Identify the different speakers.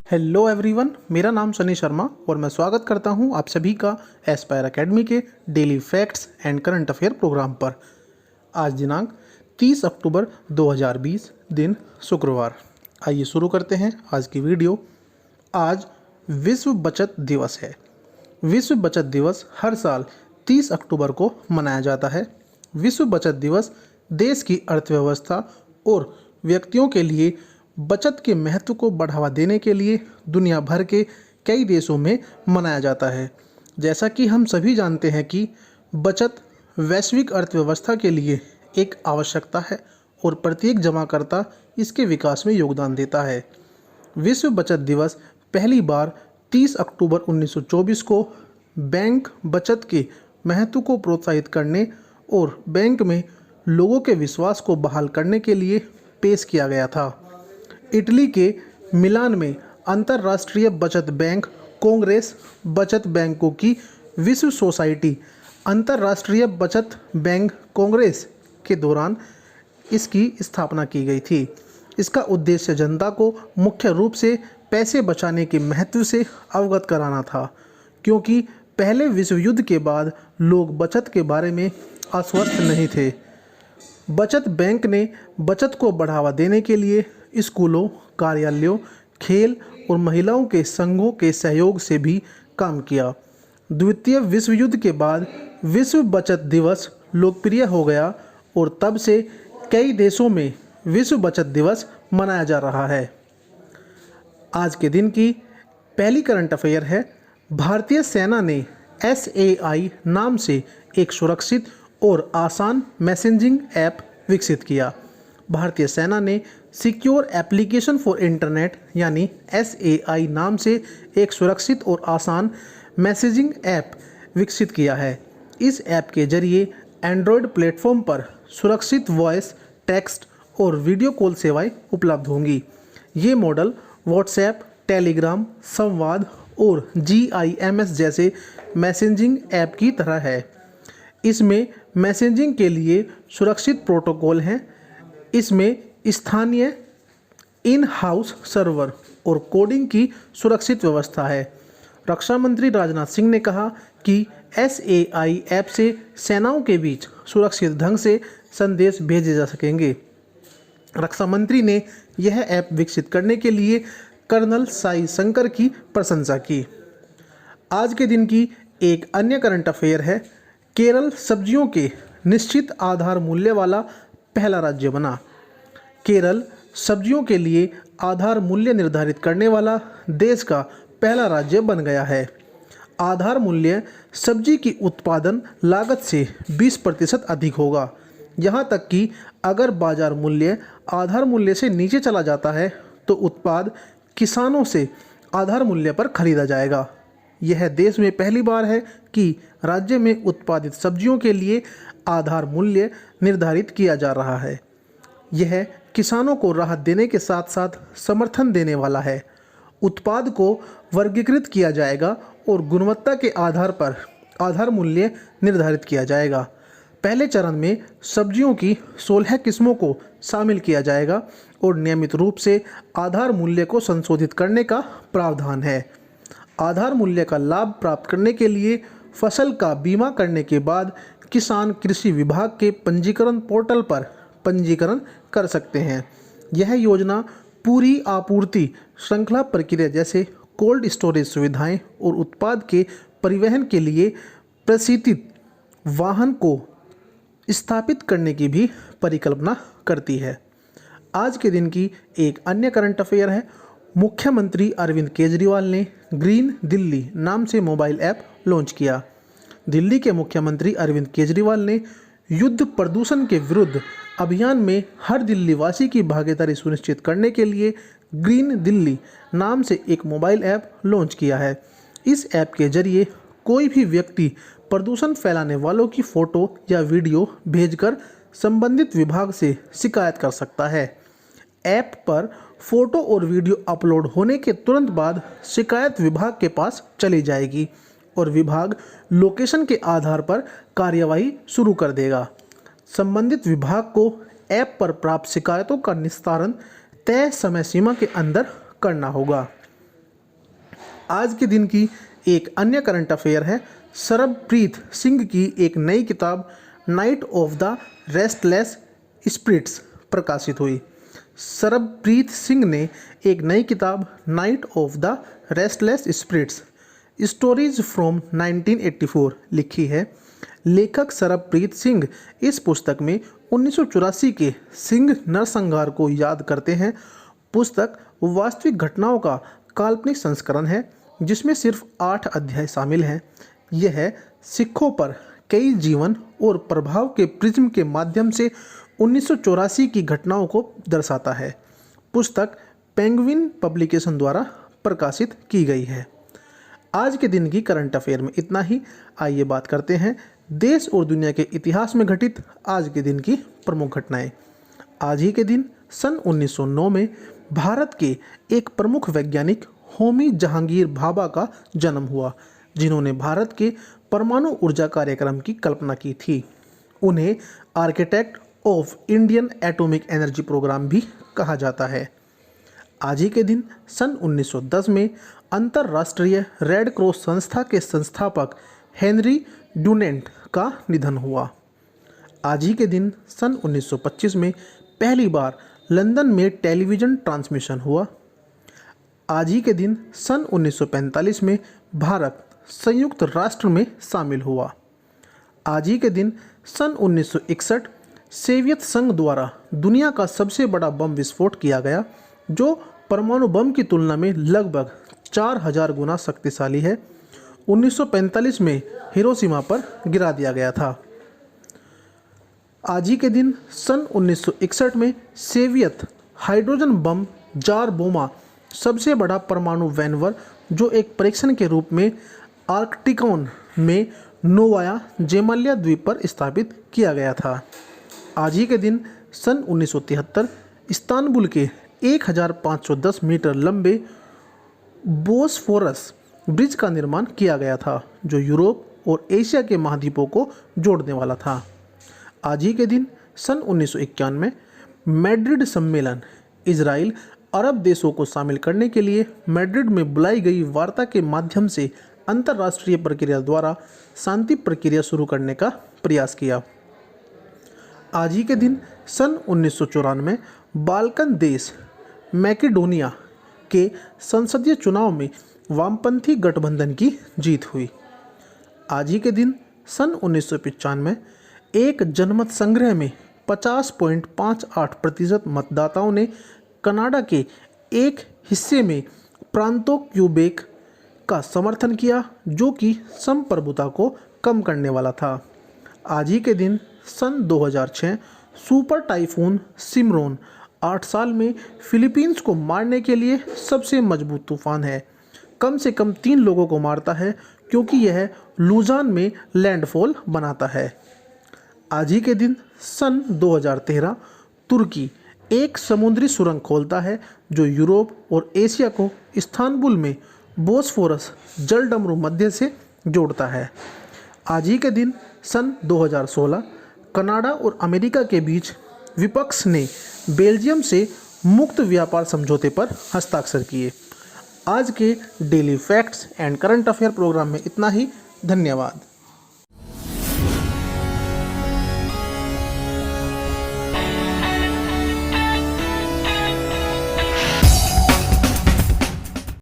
Speaker 1: Hello everyone, मेरा नाम सनी शर्मा और मैं स्वागत करता हूं आप सभी का एस्पायर एकेडमी के daily facts and current affair programme पर। आज दिनांक 30 अक्टूबर 2020 दिन शुक्रवार। आइए शुरू करते हैं आज की वीडियो। आज विश्व बचत दिवस है। विश्व बचत दिवस हर साल 30 अक्टूबर को मनाया जाता है। विश्व बचत दिवस देश की अर्थव्यवस्था और व्यक्तियों के लिए बचत के महत्व को बढ़ावा देने के लिए दुनिया भर के कई देशों में मनाया जाता है। जैसा कि हम सभी जानते हैं कि बचत वैश्विक अर्थव्यवस्था के लिए एक आवश्यकता है और प्रत्येक जमाकर्ता इसके विकास में योगदान देता है। विश्व बचत दिवस पहली बार 30 अक्टूबर 1924 को बैंक बचत के महत्व को प्रोत्साहित करने और बैंक में लोगों के विश्वास को बहाल करने के लिए पेश किया गया था। इटली के मिलान में अंतर्राष्ट्रीय बचत बैंक कांग्रेस बचत बैंकों की विश्व सोसाइटी अंतर्राष्ट्रीय बचत बैंक कांग्रेस के दौरान इसकी स्थापना की गई थी। इसका उद्देश्य जनता को मुख्य रूप से पैसे बचाने के महत्व से अवगत कराना था, क्योंकि पहले विश्व युद्ध के बाद लोग बचत के बारे में आश्वस्त नहीं थे। बचत बैंक ने बचत को बढ़ावा देने के लिए स्कूलों, कार्यालयों, खेल और महिलाओं के संघों के सहयोग से भी काम किया। द्वितीय विश्व युद्ध के बाद विश्व बचत दिवस लोकप्रिय हो गया और तब से कई देशों में विश्व बचत दिवस मनाया जा रहा है। आज के दिन की पहली करंट अफेयर है। भारतीय सेना ने SAI नाम से एक सुरक्षित और आसान मैसेजिंग ऐप विकसित किया। भारतीय सेना ने सिक्योर एप्लीकेशन फॉर इंटरनेट यानी SAI नाम से एक सुरक्षित और आसान मैसेजिंग ऐप विकसित किया है। इस ऐप के जरिए एंड्रॉयड प्लेटफॉर्म पर सुरक्षित वॉइस, टेक्स्ट और वीडियो कॉल सेवाएं उपलब्ध होंगी। ये मॉडल व्हाट्सएप, टेलीग्राम, संवाद और GIMS जैसे मैसेजिंग ऐप की तरह है। इसमें मैसेजिंग के लिए सुरक्षित प्रोटोकॉल हैं। इसमें स्थानीय इन हाउस सर्वर और कोडिंग की सुरक्षित व्यवस्था है। रक्षा मंत्री राजनाथ सिंह ने कहा कि SAI ऐप से सेनाओं के बीच सुरक्षित ढंग से संदेश भेजे जा सकेंगे। रक्षा मंत्री ने यह ऐप विकसित करने के लिए कर्नल साई शंकर की प्रशंसा की। आज के दिन की एक अन्य करंट अफेयर है। केरल सब्जियों के निश्चित आधार मूल्य वाला पहला राज्य बना। केरल सब्जियों के लिए आधार मूल्य निर्धारित करने वाला देश का पहला राज्य बन गया है। आधार मूल्य सब्जी की उत्पादन लागत से 20% अधिक होगा। यहाँ तक कि अगर बाजार मूल्य आधार मूल्य से नीचे चला जाता है तो उत्पाद किसानों से आधार मूल्य पर खरीदा जाएगा। यह देश में पहली बार है कि राज्य में उत्पादित सब्जियों के लिए आधार मूल्य निर्धारित किया जा रहा है। यह किसानों को राहत देने के साथ साथ समर्थन देने वाला है। उत्पाद को वर्गीकृत किया जाएगा और गुणवत्ता के आधार पर आधार मूल्य निर्धारित किया जाएगा। पहले चरण में सब्जियों की 16 किस्मों को शामिल किया जाएगा और नियमित रूप से आधार मूल्य को संशोधित करने का प्रावधान है। आधार मूल्य का लाभ प्राप्त करने के लिए फसल का बीमा करने के बाद किसान कृषि विभाग के पंजीकरण पोर्टल पर पंजीकरण कर सकते हैं। यह योजना पूरी आपूर्ति श्रृंखला प्रक्रिया जैसे कोल्ड स्टोरेज सुविधाएं और उत्पाद के परिवहन के लिए प्रशिक्षित वाहन को स्थापित करने की भी परिकल्पना करती है। आज के दिन की एक अन्य करंट अफेयर है। मुख्यमंत्री अरविंद केजरीवाल ने ग्रीन दिल्ली नाम से मोबाइल ऐप लॉन्च किया। दिल्ली के मुख्यमंत्री अरविंद केजरीवाल ने युद्ध प्रदूषण के विरुद्ध अभियान में हर दिल्ली वासी की भागीदारी सुनिश्चित करने के लिए ग्रीन दिल्ली नाम से एक मोबाइल ऐप लॉन्च किया है। इस ऐप के जरिए कोई भी व्यक्ति प्रदूषण फैलाने वालों की फ़ोटो या वीडियो भेजकर संबंधित विभाग से शिकायत कर सकता है। ऐप पर फ़ोटो और वीडियो अपलोड होने के तुरंत बाद शिकायत विभाग के पास चली जाएगी और विभाग लोकेशन के आधार पर कार्यवाही शुरू कर देगा। संबंधित विभाग को ऐप पर प्राप्त शिकायतों का निस्तारण तय समय सीमा के अंदर करना होगा। आज के दिन की एक अन्य करंट अफेयर है, सरबप्रीत सिंह की एक नई किताब Night of the Restless Spirits प्रकाशित हुई। सरबप्रीत सिंह ने एक नई किताब Night of the Restless Spirits stories from 1984 लिखी है। लेखक सरबप्रीत सिंह इस पुस्तक में 1984 के सिंह नरसंहार को याद करते हैं। पुस्तक वास्तविक घटनाओं का काल्पनिक संस्करण है जिसमें सिर्फ 8 अध्याय शामिल हैं। यह सिखों पर कई जीवन और प्रभाव के प्रिज्म के माध्यम से 1984 की घटनाओं को दर्शाता है। पुस्तक पेंगुइन पब्लिकेशन द्वारा प्रकाशित की गई है। आज के दिन की करंट अफेयर में इतना ही। आइए बात करते हैं देश और दुनिया के इतिहास में घटित आज के दिन की प्रमुख घटनाएं। आज ही के दिन सन 1909 में भारत के एक प्रमुख वैज्ञानिक होमी जहांगीर भाभा का जन्म हुआ, जिन्होंने भारत के परमाणु ऊर्जा कार्यक्रम की कल्पना की थी। उन्हें architect of Indian atomic energy programme भी कहा जाता है। आज ही के दिन सन 1910 में अंतर्राष्ट्रीय रेड क्रॉस संस्था के संस्थापक हेनरी डुनेंट का निधन हुआ। आज ही के दिन सन 1925 में पहली बार लंदन में टेलीविज़न ट्रांसमिशन हुआ। आज ही के दिन सन 1945 में भारत संयुक्त राष्ट्र में शामिल हुआ। आज ही के दिन सन 1961 सोवियत संघ द्वारा दुनिया का सबसे बड़ा बम विस्फोट किया गया, जो परमाणु बम की तुलना में लगभग 4000 गुना शक्तिशाली है। 1945 में हिरोशिमा पर गिरा दिया गया था। आज ही के दिन सन 1961 में सोवियत हाइड्रोजन बम जार बोमा सबसे बड़ा परमाणु वैनवर, जो एक परीक्षण के रूप में आर्कटिकॉन में नोवाया जेमाल्या द्वीप पर स्थापित किया गया था। आज ही के दिन सन 1973 इस्तांबुल के 1510 मीटर लंबे बोस्फोरस ब्रिज का निर्माण किया गया था, जो यूरोप और एशिया के महाद्वीपों को जोड़ने वाला था। आज ही के दिन सन 1951 में मैड्रिड सम्मेलन इजराइल अरब देशों को शामिल करने के लिए मैड्रिड में बुलाई गई वार्ता के माध्यम से अंतर्राष्ट्रीय प्रक्रिया द्वारा शांति प्रक्रिया शुरू करने का प्रयास किया। आज ही के दिन सन 1994 में बाल्कन देश मैकेडोनिया के संसदीय चुनाव में वामपंथी गठबंधन की जीत हुई। आज ही के दिन सन 1995 में एक जनमत संग्रह में 50.58% मतदाताओं ने कनाडा के एक हिस्से में प्रांतो क्यूबेक का समर्थन किया, जो कि संप्रभुता को कम करने वाला था। आज ही के दिन सन 2006 सुपर टाइफून सिमरोन 8 साल में फिलीपींस को मारने के लिए सबसे मजबूत तूफान है। कम से कम 3 लोगों को मारता है क्योंकि यह लुजान में लैंडफॉल बनाता है। आज ही के दिन सन 2013 तुर्की एक समुद्री सुरंग खोलता है, जो यूरोप और एशिया को इस्तांबुल में बोस्फोरस जलडमरू मध्य से जोड़ता है। आज ही के दिन सन 2016 कनाडा और अमेरिका के बीच विपक्ष ने बेल्जियम से मुक्त व्यापार समझौते पर हस्ताक्षर किए। आज के daily facts and current affair programme में इतना ही। धन्यवाद।